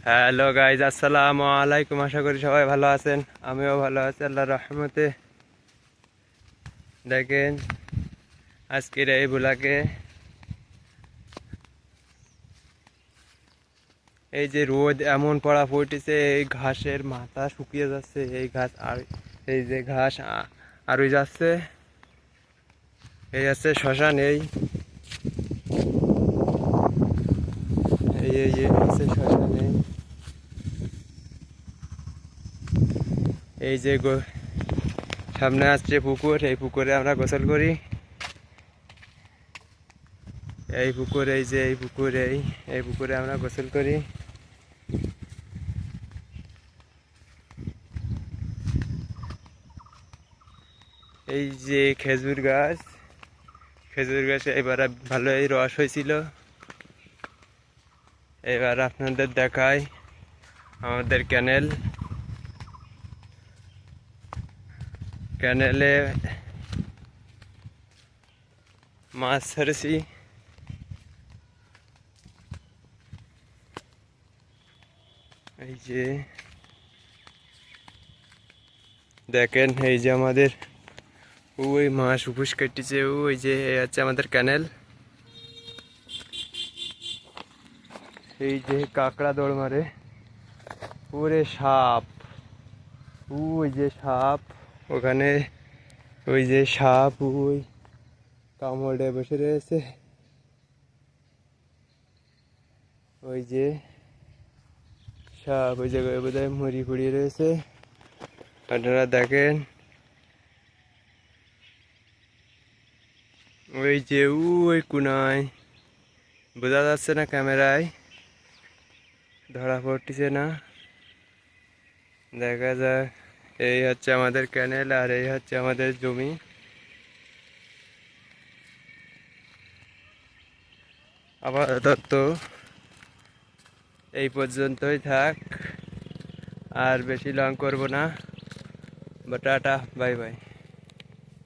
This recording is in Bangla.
হ্যালো গাইজ, আসসালামু আলাইকুম। আশা করি সবাই ভালো আছেন, আমিও ভালো আছি আল্লাহর রহমতে। দেখেন আজকের এই বুলাকে, এই যে রোদ এমন পড়া পড়তেছে, এই ঘাসের মাথা শুকিয়ে যাচ্ছে। এই ঘাস আর এই যে ঘাস আরই যাচ্ছে। এই আছে শ্মশান, এই এই এই এই আছে শ্মশান। এই যে সামনে আসছে পুকুর, এই পুকুরে আমরা গোসল করি। এই পুকুর, এই যে এই পুকুর, এই পুকুরে আমরা গোসল করি। এই যে খেজুর গাছ, খেজুর গাছে এবার ভালোই রস হয়েছিল। এবার আপনাদের দেখাই আমাদের ক্যানেলে মাছ ছাড়েছি। এই যে দেখেন, এই যে আমাদের ওই মাছ উপোস কেটেছে। ওই যে আছে আমাদের ক্যানেল। এই যে কাঁকড়া দৌড় মারে, ওরে সাপ, ওই যে সাপ ওখানে, ওই যে সাপ ওই কামড়ে বসে রয়েছে। ওই যে সাপ ওই জায়গায় বোধহয় মুড়ি ফুড়িয়ে রয়েছে, আপনারা দেখেন। ওই যে ওই কোনায় বোঝা যাচ্ছে না, ক্যামেরায় ধরা পড়তেছে না, দেখা যায়। এই হচ্ছে আমাদের ক্যানেল, আর এই হচ্ছে আমাদের জমি। আপাতত এই পর্যন্তই থাক, আর বেশি লং করব না। Tata, bye bye.